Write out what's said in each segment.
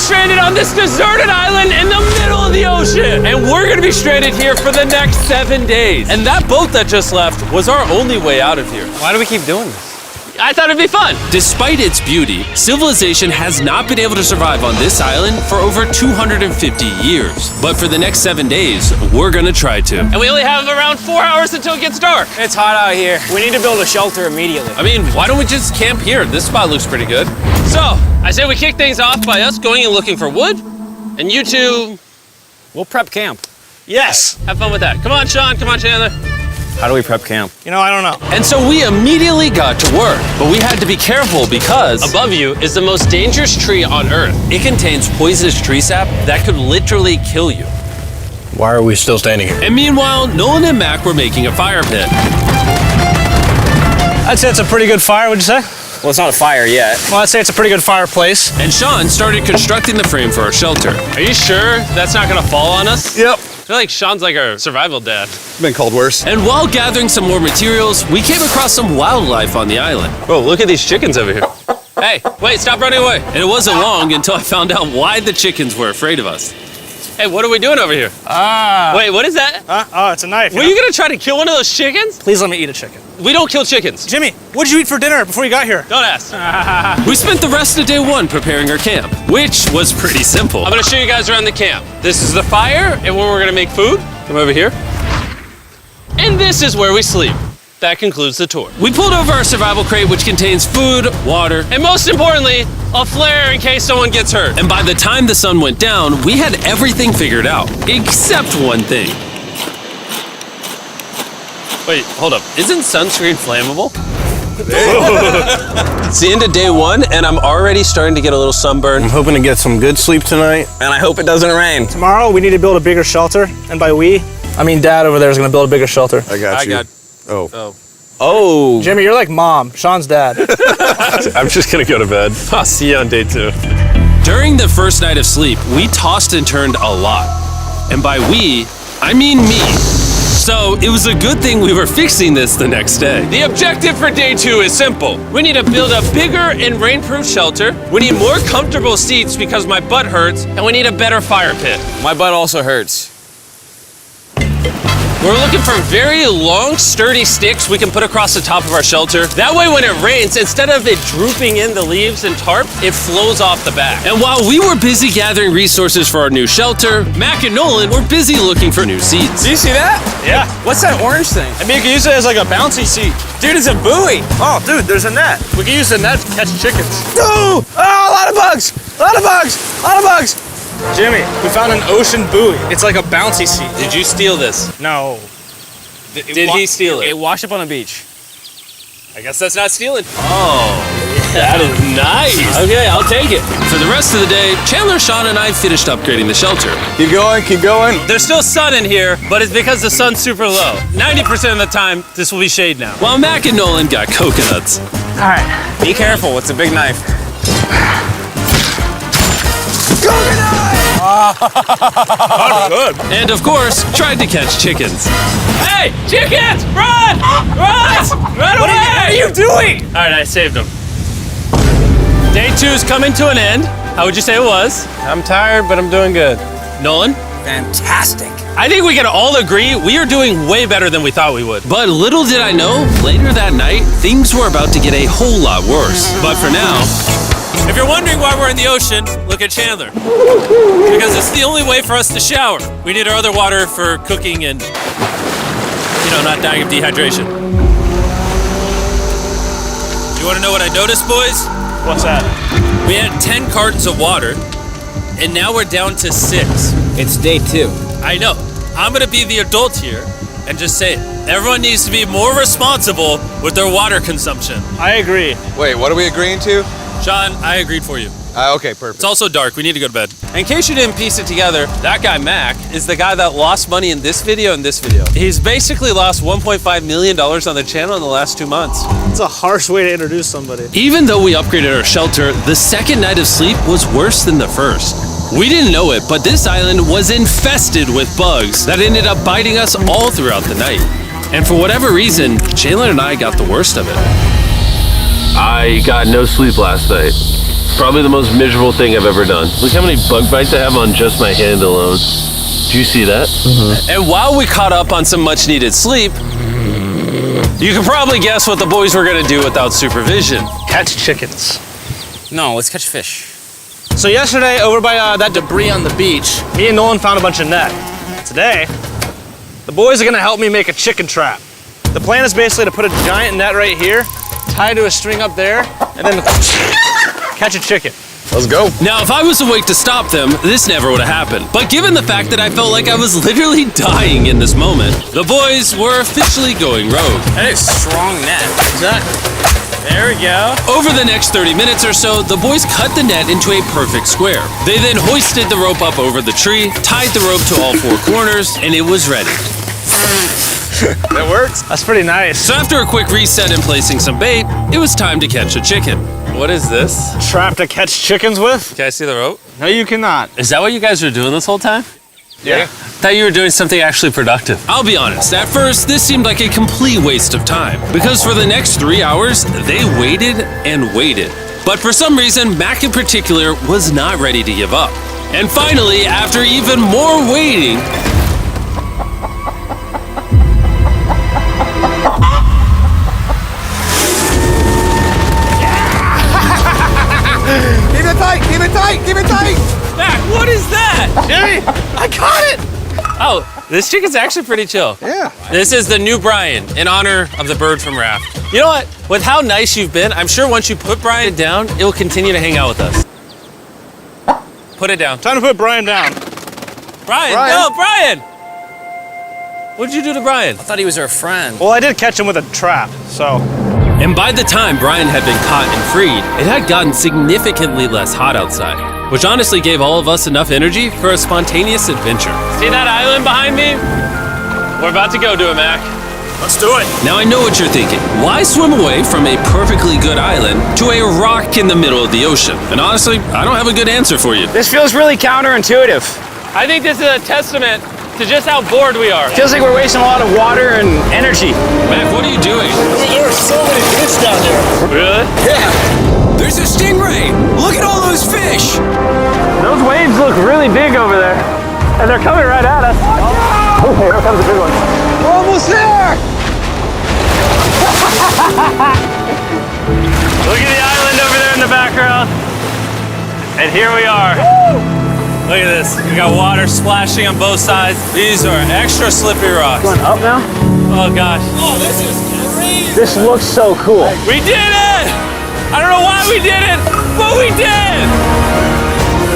stranded on this deserted island in the middle of the ocean. And we're gonna be stranded here for the next 7 days. And that boat that just left was our only way out of here. Why do we keep doing this? I thought it'd be fun. Despite its beauty, civilization has not been able to survive on this island for over 250 years. But for the next 7 days, we're gonna try to. And we only have around 4 hours until it gets dark. It's hot out here. We need to build a shelter immediately. I mean, why don't we just camp here? This spot looks pretty good. So, I say we kick things off by us going and looking for wood, and you two We'll prep camp. yes, have fun with that. Come on, Sean, come on, Chandler. How do we prep camp? You know, I don't know. And so we immediately got to work, but we had to be careful because Above you is the most dangerous tree on Earth. it contains poisonous tree sap that could literally kill you. Why are we still standing here? And meanwhile, Nolan and Mac were making a fire pit. I'd say it's a pretty good fire, would you say? Well, it's not a fire yet. Well, I'd say it's a pretty good fireplace. And Sean started constructing the frame for our shelter. Are you sure that's not gonna fall on us? Yep. I feel like Sean's like our survival dad. Been called worse. And while gathering some more materials, we came across some wildlife on the island. Whoa, look at these chickens over here. Hey, wait, stop running away. And it wasn't long until I found out why the chickens were afraid of us. Hey, what are we doing over here? Wait, what is that? Oh, it's a knife. Were you gonna try to kill one of those chickens? Please let me eat a chicken. We don't kill chickens. Jimmy, what did you eat for dinner before you got here? Don't ask. We spent the rest of day one preparing our camp, which was pretty simple. I'm gonna show you guys around the camp. This is the fire and where we're gonna make food. Come over here. And this is where we sleep. That concludes the tour. We pulled over our survival crate, which contains food, water, And most importantly, a flare in case someone gets hurt. and by the time the sun went down, we had everything figured out, except one thing. Wait, hold up. Isn't sunscreen flammable? It's the end of day one, and I'm already starting to get a little sunburn. I'm hoping to get some good sleep tonight. And I hope it doesn't rain. Tomorrow, we need to build a bigger shelter. And by we, I mean Dad over there is going to build a bigger shelter. I got you. Oh. Oh. Jimmy, you're like Mom. Sean's dad. I'm just gonna go to bed. I'll see you on day 2. During the first night of sleep, we tossed and turned a lot. And by we, I mean me. So it was a good thing we were fixing this the next day. The objective for day 2 is simple. We need to build a bigger and rainproof shelter. We need more comfortable seats because my butt hurts, and we need a better fire pit. My butt also hurts. We're looking for very long, sturdy sticks we can put across the top of our shelter. That way when it rains, instead of it drooping in the leaves and tarp, it flows off the back. And while we were busy gathering resources for our new shelter, Mac and Nolan were busy looking for new seats. Do you see that? Yeah. What's that orange thing? I mean, you can use it as like a bouncy seat. Dude, it's a buoy. Oh, dude, there's a net. We can use the net to catch chickens. Oh, a lot of bugs. A lot of bugs. A lot of bugs. Jimmy, we found an ocean buoy. It's like a bouncy seat. Did you steal this? No. Did he steal it? It washed up on the beach. I guess that's not stealing. Oh, that is nice. Okay, I'll take it. For the rest of the day, Chandler, Sean, and I finished upgrading the shelter. Keep going, keep going. There's still sun in here, but it's because the sun's super low. 90% of the time, this will be shade now. While Mac and Nolan got coconuts. All right. Be careful. It's a big knife. And of course, tried to catch chickens. Hey, chickens, run! Run! Run away! What are you doing? All right, I saved them. Day 2's coming to an end. How would you say it was? I'm tired, but I'm doing good. Nolan? Fantastic. I think we can all agree we are doing way better than we thought we would. But little did I know, later that night, things were about to get a whole lot worse. But for now, If you're wondering why we're in the ocean, look at Chandler. Because it's the only way for us to shower. We need our other water for cooking and, not dying of dehydration. You want to know what I noticed, boys? What's that? We had 10 cartons of water, and now we're down to 6. It's day 2. I know. I'm gonna be the adult here and just say it. Everyone needs to be more responsible with their water consumption. I agree. Wait, what are we agreeing to? Sean, I agreed for you. Okay, perfect. It's also dark. We need to go to bed. In case you didn't piece it together, that guy Mac is the guy that lost money in this video and this video. He's basically lost $1.5 million on the channel in the last 2 months. It's a harsh way to introduce somebody. even though we upgraded our shelter, the second night of sleep was worse than the first. We didn't know it, but this island was infested with bugs that ended up biting us all throughout the night. And for whatever reason, Chandler and I got the worst of it. I got no sleep last night. Probably the most miserable thing I've ever done. Look how many bug bites I have on just my hand alone. Do you see that? And while we caught up on some much needed sleep, you can probably guess what the boys were gonna do without supervision. Catch chickens. No, let's catch fish. So yesterday, over by that debris on the beach, me and Nolan found a bunch of net. Today, the boys are gonna help me make a chicken trap. The plan is basically to put a giant net right here, tie to a string up there, and then catch a chicken. Let's go. Now, if I was awake to stop them, this never would have happened. But given the fact that I felt like I was literally dying in this moment, the boys were officially going rogue. That is strong net. Exactly. There we go. Over the next 30 minutes or so, the boys cut the net into a perfect square. They then hoisted the rope up over the tree, tied the rope to all four corners, and it was ready. That works. That's pretty nice. So after a quick reset and placing some bait, it was time to catch a chicken. What is this? Trap to catch chickens with? Can I see the rope? No, you cannot. Is that what you guys were doing this whole time? Yeah. I thought you were doing something actually productive. I'll be honest, at first, this seemed like a complete waste of time. Because for the next 3 hours, they waited and waited. But for some reason, Mac in particular was not ready to give up. And finally, after even more waiting, Keep it tight, keep it tight, keep it tight. Mac, what is that? Jimmy, I caught it! Oh, this chicken's actually pretty chill. Yeah. This is the new Brian in honor of the bird from Raft. You know what? With how nice you've been, I'm sure once you put Brian down, it will continue to hang out with us. Put it down. Time to put Brian down. Brian, Brian. no, Brian! What'd you do to Brian? I thought he was our friend. Well, I did catch him with a trap, so. and by the time Brian had been caught and freed, it had gotten significantly less hot outside, which honestly gave all of us enough energy for a spontaneous adventure. See that island behind me? We're about to go to it, Mac. Let's do it. Now I know what you're thinking. Why swim away from a perfectly good island to a rock in the middle of the ocean? And honestly, I don't have a good answer for you. This feels really counterintuitive. I think this is a testament to just how bored we are. Feels like we're wasting a lot of water and energy. Mac, what are you doing? There are so many fish down there. Really? Yeah. There's a stingray. Look at all those fish. Those waves look really big over there. And they're coming right at us. Oh, here comes a big one. We're almost there. Look at the island over there in the background. And here we are. Look at this. We got water splashing on both sides. These are extra slippery rocks. Going up now? Oh gosh. Oh, this is crazy. This looks so cool. We did it! I don't know why we did it, but we did!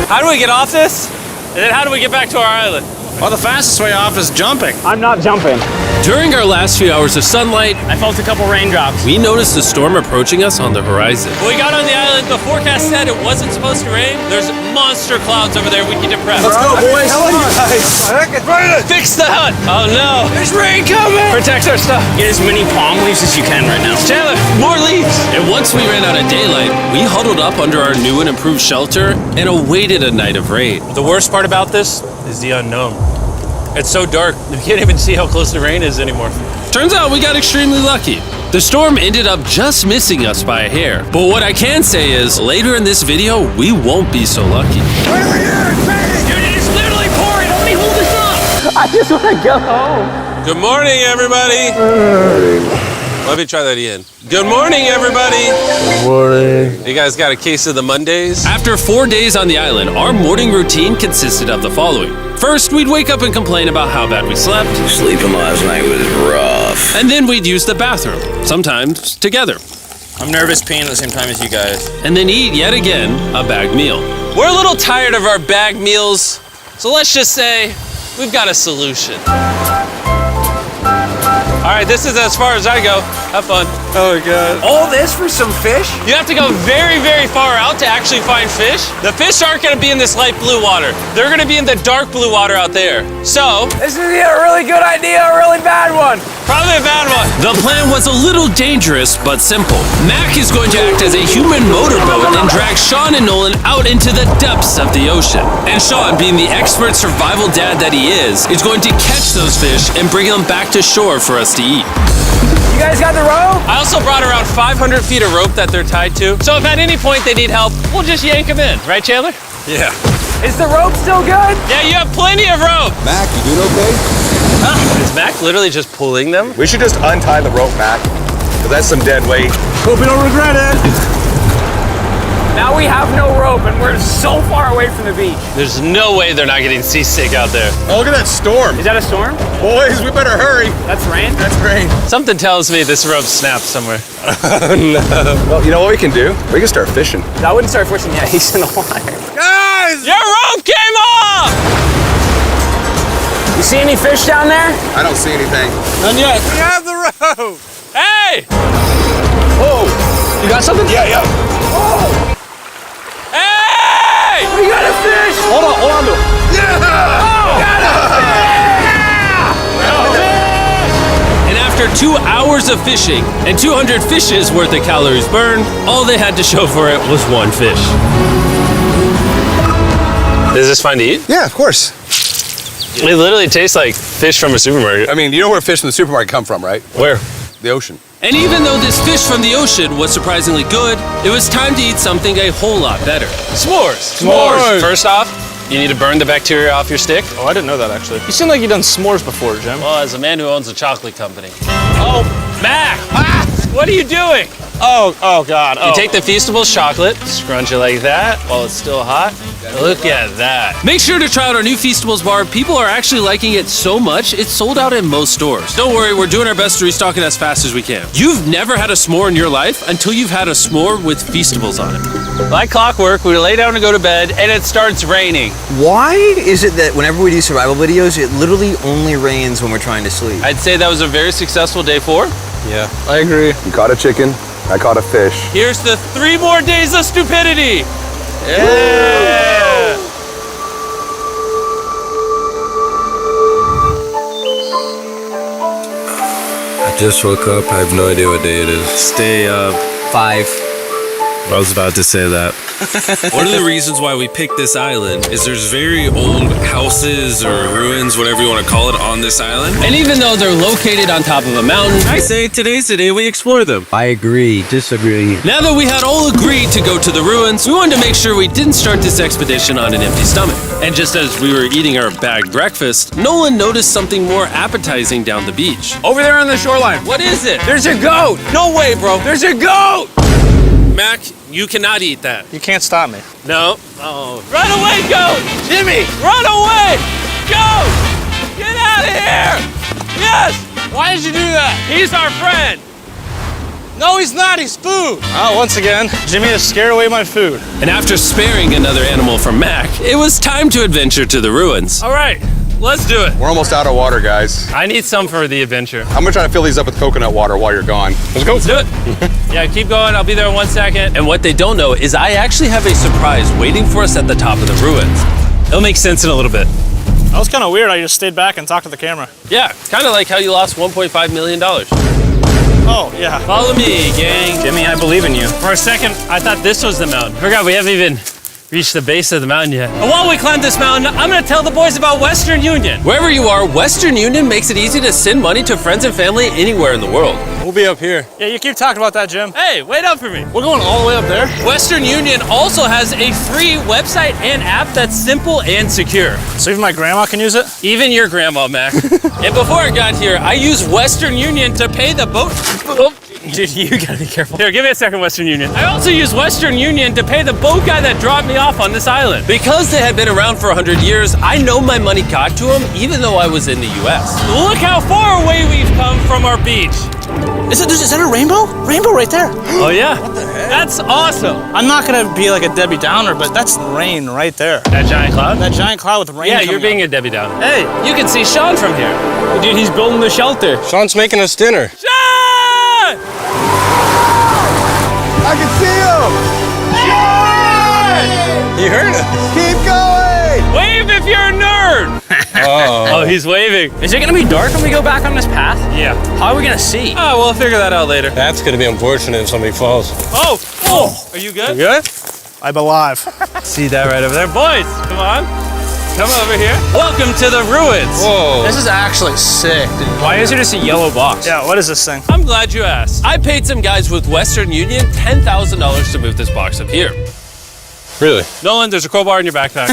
How do we get off this? And then how do we get back to our island? Well, the fastest way off is jumping. I'm not jumping. During our last few hours of sunlight, I felt a couple raindrops. we noticed a storm approaching us on the horizon. When we got on the island, the forecast said it wasn't supposed to rain. There's monster clouds over there we can depress. Let's go, boys. Fix the hut! Oh no! There's rain coming. Protect our stuff. Get as many palm leaves as you can right now. Chandler, more leaves! And once we ran out of daylight, we huddled up under our new and improved shelter and awaited a night of rain. The worst part about this is the unknown. It's so dark, you can't even see how close the rain is anymore. Turns out we got extremely lucky. The storm ended up just missing us by a hair. But what I can say is, later in this video, we won't be so lucky. Dude, it is literally pouring! Help me hold this up! I just want to go home. Good morning, everybody! Let me try that again. Good morning, everybody! Good morning. You guys got a case of the Mondays? After 4 days on the island, our morning routine consisted of the following. First, we'd wake up and complain about how bad we slept. Sleeping last night was rough. And then we'd use the bathroom, sometimes together. I'm nervous peeing at the same time as you guys. And then eat yet again a bagged meal. We're a little tired of our bag meals, so let's just say we've got a solution. All right, this is as far as I go. Have fun. Oh, God. All this for some fish? You have to go very, very far out to actually find fish. The fish aren't gonna be in this light blue water. They're gonna be in the dark blue water out there. So, This is either a really good idea or a really bad one. probably a bad one. The plan was a little dangerous, but simple. Mac is going to act as a human motorboat and drag Sean and Nolan out into the depths of the ocean. And Sean, being the expert survival dad that he is going to catch those fish and bring them back to shore for us to eat. You guys got the rope? I also brought around 500 feet of rope that they're tied to. So if at any point they need help, we'll just yank them in. Right, Chandler? Yeah. Is the rope still good? Yeah, you have plenty of rope. Mac, you doing okay? Is Mac literally just pulling them? We should just untie the rope, Mac. Because that's some dead weight. Hope you don't regret it. Now we have no rope and we're so far away from the beach. There's no way they're not getting seasick out there. Oh, look at that storm. Is that a storm? Boys, we better hurry. That's rain? That's rain. Something tells me this rope snapped somewhere. Well, you know what we can do? We can start fishing. I wouldn't start fishing yet. He's in the water. Guys! Your rope came off! You see any fish down there? I don't see anything. None yet. We have the rope. Hey! Whoa! You got something? Yeah. Hey! We got a fish! Hold on to it. And after 2 hours of fishing and 200 fishes worth of calories burned, all they had to show for it was one fish. Is this fine to eat? Yeah, of course. It literally tastes like fish from a supermarket. I mean, you know where fish from the supermarket come from, right? Where? The ocean. And even though this fish from the ocean was surprisingly good, it was time to eat something a whole lot better. S'mores. S'mores. First off, you need to burn the bacteria off your stick. Oh, I didn't know that actually. You seem like you've done s'mores before, Jim. Well, as a man who owns a chocolate company. Oh, Mac! What are you doing? Oh God. You take the Feastables chocolate, scrunch it like that while it's still hot. Look at that. Make sure to try out our new Feastables bar. People are actually liking it so much, it's sold out in most stores. Don't worry, we're doing our best to restock it as fast as we can. You've never had a s'more in your life until you've had a s'more with Feastables on it. Like clockwork, we lay down to go to bed and it starts raining. Why is it that whenever we do survival videos, it literally only rains when we're trying to sleep? I'd say that was a very successful day 4. Yeah. I agree. You caught a chicken. I caught a fish. Here's the 3 more days of stupidity. Yeah. I just woke up. I have no idea what day it is. Stay up. 5. I was about to say that. One of the reasons why we picked this island is there's very old houses or ruins, whatever you want to call it, on this island. And even though they're located on top of a mountain, I say today's the day we explore them. I agree. Disagree. Now that we had all agreed to go to the ruins, we wanted to make sure we didn't start this expedition on an empty stomach. And just as we were eating our bagged breakfast, Nolan noticed something more appetizing down the beach. Over there on the shoreline. What is it? There's a goat. No way, bro. There's a goat. Mac, you cannot eat that. You can't stop me. No. Oh. Run away, goat! Jimmy! Run away! Goat! Get out of here! Yes! Why did you do that? He's our friend. No, he's not. He's food. Oh, once again, Jimmy has scared away my food. And after sparing another animal from Mac, it was time to adventure to the ruins. All right, let's do it. We're almost out of water, guys. I need some for the adventure. I'm gonna try to fill these up with coconut water while you're gone. Let's go. Let's do it. Yeah, keep going. I'll be there in 1 second. And what they don't know is I actually have a surprise waiting for us at the top of the ruins. It'll make sense in a little bit. That was kind of weird. I just stayed back and talked to the camera. Yeah, kind of like how you lost $1.5 million. Oh, yeah. Follow me, gang. Jimmy, I believe in you. For a second, I thought this was the mountain. Forgot we haven't even reached the base of the mountain yet. And while we climb this mountain, I'm gonna tell the boys about Western Union. Wherever you are, Western Union makes it easy to send money to friends and family anywhere in the world. We'll be up here. Yeah, you keep talking about that, Jim. Hey, wait up for me. We're going all the way up there. Western Union also has a free website and app that's simple and secure. So even my grandma can use it? Even your grandma, Mac. And before I got here, I used Western Union to pay the boat. Oh, dude, you gotta be careful. Here, give me a second, Western Union. I also used Western Union to pay the boat guy that dropped me off on this island. Because they had been around for 100 years, I know my money got to them even though I was in the US. Look how far away we've come from our beach. Is that a rainbow? Rainbow right there. Oh yeah? What the heck? That's awesome. I'm not gonna be like a Debbie Downer, but that's rain right there. That giant cloud? That giant cloud with rain. Yeah, you're being a Debbie Downer. Hey, you can see Sean from here. Dude, he's building the shelter. Sean's making us dinner. Sean! I can see him! You heard it. Keep going! Wave if you're a nerd! Oh, he's waving. Is it gonna be dark when we go back on this path? Yeah. How are we gonna see? Oh, we'll figure that out later. That's gonna be unfortunate if somebody falls. Oh! Oh! Are you good? You good? I'm alive. See that right over there? Boys, come on. Come over here. Welcome to the ruins. Whoa. This is actually sick, dude. Why is it just a yellow box? Yeah, what is this thing? I'm glad you asked. I paid some guys with Western Union $10,000 to move this box up here. Really? Nolan, there's a crowbar in your backpack.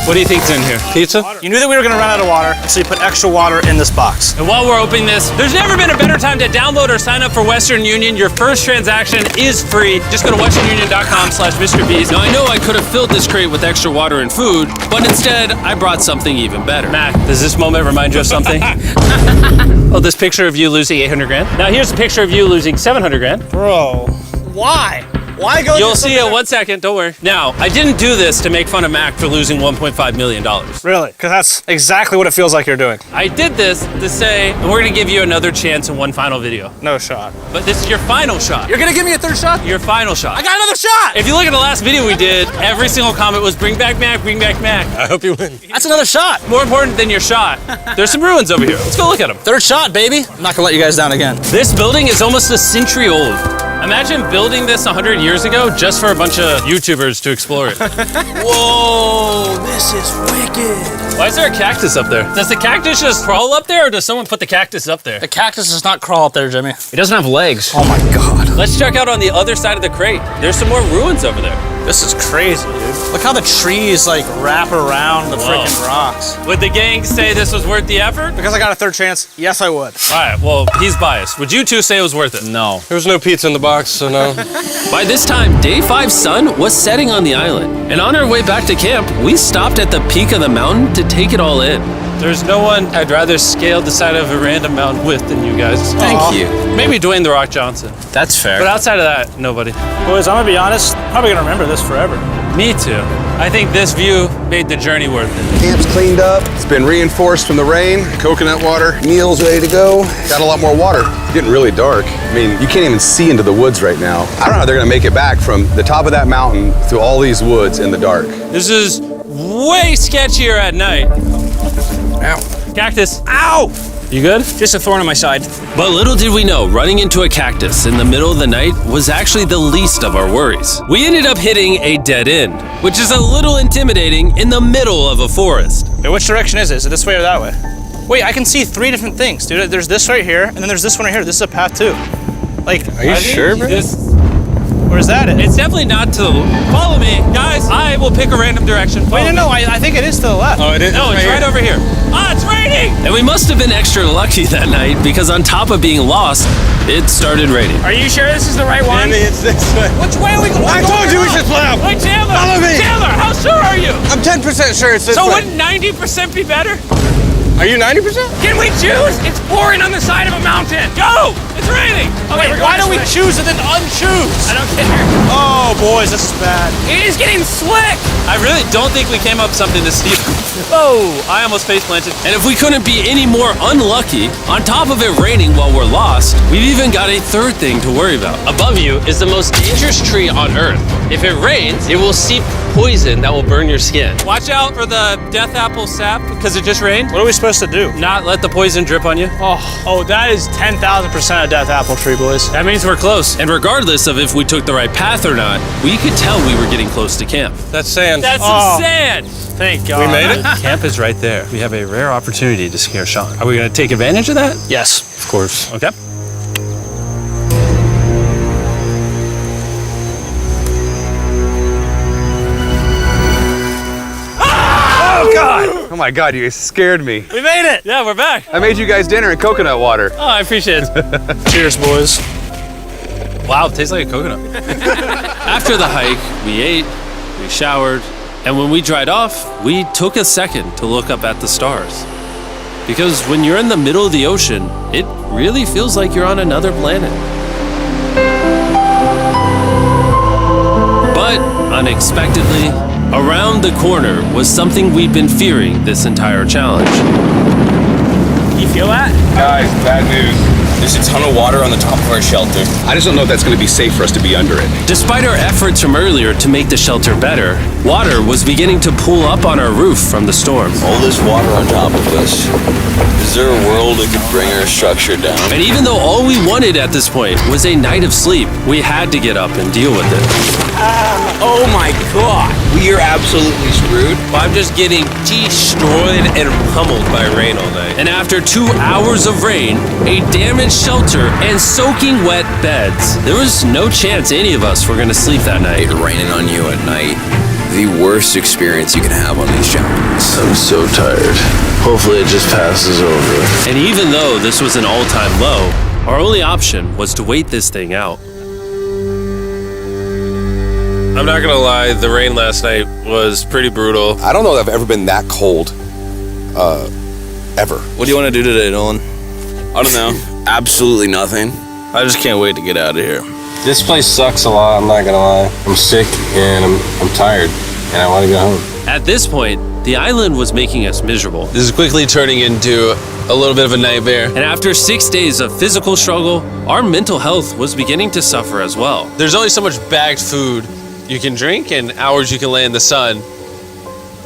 What do you think's in here? Pizza? You knew that we were gonna run out of water, so you put extra water in this box. And while we're opening this, there's never been a better time to download or sign up for Western Union. Your first transaction is free. Just go to westernunion.com/MrBeast. Now, I know I could have filled this crate with extra water and food, but instead, I brought something even better. Matt, does this moment remind you of something? Oh, this picture of you losing 800 grand? Now here's a picture of you losing 700 grand. Bro, why? Why go? You'll see it in 1 second, don't worry. Now, I didn't do this to make fun of Mac for losing $1.5 million. Really? Because that's exactly what it feels like you're doing. I did this to say, and we're gonna give you another chance in one final video. No shot. But this is your final shot. You're gonna give me a third shot? Your final shot. I got another shot! If you look at the last video we did, every single comment was bring back Mac, bring back Mac. I hope you win. That's another shot. More important than your shot, there's some ruins over here. Let's go look at them. Third shot, baby. I'm not gonna let you guys down again. This building is almost a century old. Imagine building this 100 years ago just for a bunch of YouTubers to explore it. Whoa, this is wicked. Why is there a cactus up there? Does the cactus just crawl up there or does someone put the cactus up there? The cactus does not crawl up there, Jimmy. It doesn't have legs. Oh my God. Let's check out on the other side of the crate. There's some more ruins over there. This is crazy, dude. Look how the trees like wrap around the freaking rocks. Would the gang say this was worth the effort? Because I got a third chance, yes I would. All right, well, he's biased. Would you two say it was worth it? No. There was no pizza in the box, so no. By this time, Day 5's sun was setting on the island, and on our way back to camp, we stopped at the peak of the mountain to take it all in. There's no one I'd rather scale the side of a random mountain with than you guys. Thank you. Maybe Dwayne The Rock Johnson. That's fair. But outside of that, nobody. Boys, I'm gonna be honest, probably gonna remember this forever. Me too. I think this view made the journey worth it. Camp's cleaned up. It's been reinforced from the rain. Coconut water. Meal's ready to go. Got a lot more water. It's getting really dark. I mean, you can't even see into the woods right now. I don't know how they're gonna make it back from the top of that mountain through all these woods in the dark. This is way sketchier at night. Ow. Cactus. Ow! You good? Just a thorn on my side. But little did we know, running into a cactus in the middle of the night was actually the least of our worries. We ended up hitting a dead end, which is a little intimidating in the middle of a forest. Wait, which direction is it? Is it this way or that way? Wait, I can see three different things, dude. There's this right here, and then there's this one right here. This is a path too. Like, Are you sure, bro? where's that at? It's definitely not to the... Follow me. Guys, I will pick a random direction. Wait, no, I think it is to the left. Oh, it is? No, it's right over here. Ah, it's raining! And we must have been extra lucky that night because on top of being lost, it started raining. Are you sure this is the right one? It's this way. Which way are we going? I told you we should play out. Wait, Chandler! Follow me. Chandler, how sure are you? I'm 10% sure it's this So way. wouldn't 90% be better? Are you 90%? Can we choose? It's pouring on the side of a mountain. Go! It's raining! Okay, Wait, why don't we choose and then unchoose? I don't care. Oh, boys, this is bad. It is getting slick. I really don't think we came up with something to steal. Oh, I almost face planted. And if we couldn't be any more unlucky, on top of it raining while we're lost, we've even got a third thing to worry about. Above you is the most dangerous tree on Earth. If it rains, it will seep poison that will burn your skin. Watch out for the death apple sap because it just rained. What are we supposed to do? Not let the poison drip on you. Oh, that is 10,000% a death apple tree, boys. That means we're close. And regardless of if we took the right path or not, we could tell we were getting close to camp. That's sand. That's Oh. some sand. Thank God. We made it? Camp is right there. We have a rare opportunity to scare Sean. Are we going to take advantage of that? Yes. Of course. Okay. Oh, God. Oh my God, you guys scared me. We made it. Yeah, we're back. I made you guys dinner in coconut water. Oh, I appreciate it. Cheers, boys. Wow, it tastes like a coconut. After the hike, we ate, we showered, and when we dried off, we took a second to look up at the stars. Because when you're in the middle of the ocean, it really feels like you're on another planet. But unexpectedly, around the corner was something we'd been fearing this entire challenge. You feel that? Guys, bad news. There's a ton of water on the top of our shelter. I just don't know if that's going to be safe for us to be under it. Despite our efforts from earlier to make the shelter better, Water was beginning to pool up on our roof from the storm. All this water on top of us. Is there a world that could bring our structure down? And even though all we wanted at this point was a night of sleep, we had to get up and deal with it. Oh my god. We are absolutely screwed. I'm just getting destroyed and pummeled by rain all night. And after 2 hours of rain, a damaged shelter, and soaking wet beds, there was no chance any of us were going to sleep that night. It raining on you at night. The worst experience you can have on these challenges. I'm so tired. Hopefully it just passes over. And even though this was an all-time low, our only option was to wait this thing out. I'm not gonna lie, the rain last night was pretty brutal. I don't know that I've ever been that cold, ever. What do you want to do today, Nolan? I don't know. Absolutely nothing. I just can't wait to get out of here. This place sucks a lot, I'm not gonna lie. I'm sick and I'm tired and I wanna go home. At this point, the island was making us miserable. This is quickly turning into a little bit of a nightmare. And after 6 days of physical struggle, our mental health was beginning to suffer as well. There's only so much bagged food you can drink and hours you can lay in the sun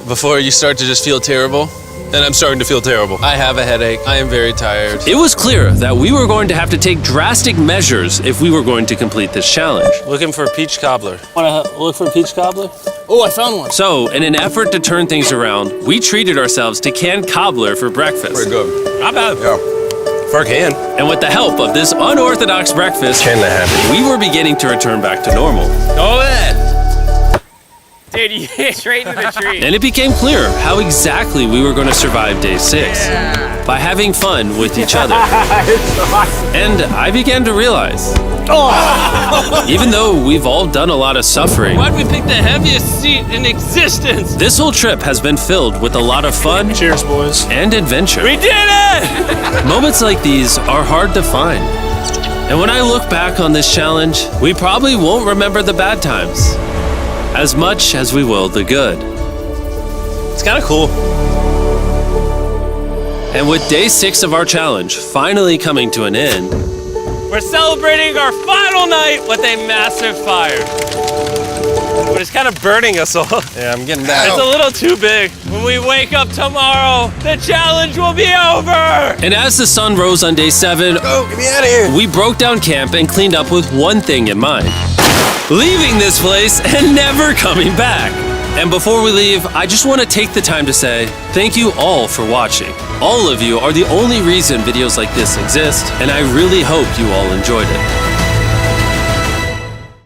before you start to just feel terrible. And I'm starting to feel terrible. I have a headache. I am very tired. It was clear that we were going to have to take drastic measures if we were going to complete this challenge. Looking for a peach cobbler. Want to look for a peach cobbler? Oh, I found one. So, in an effort to turn things around, we treated ourselves to canned cobbler for breakfast. Pretty good. Not bad. Yeah. For a can. And with the help of this unorthodox breakfast, Can that happen? we were beginning to return back to normal. Go ahead. Dude, you hit straight into the tree. And it became clear how exactly we were going to survive day 6. By having fun with each other. And I began to realize, even though we've all done a lot of suffering, Why'd we pick the heaviest seat in existence? this whole trip has been filled with a lot of fun Cheers, boys. and adventure. We did it! Moments like these are hard to find. And when I look back on this challenge, we probably won't remember the bad times as much as we will the good. It's kind of cool. And with day 6 of our challenge finally coming to an end, We're celebrating our final night with a massive fire. But it's kind of burning us all. Yeah, I'm getting that. It's a little too big. When we wake up tomorrow, the challenge will be over! and as the sun rose on day 7, Oh, get me out of here. we broke down camp and cleaned up with one thing in mind: leaving this place and never coming back. And before we leave, I just want to take the time to say thank you all for watching. All of you are the only reason videos like this exist, and I really hope you all enjoyed it.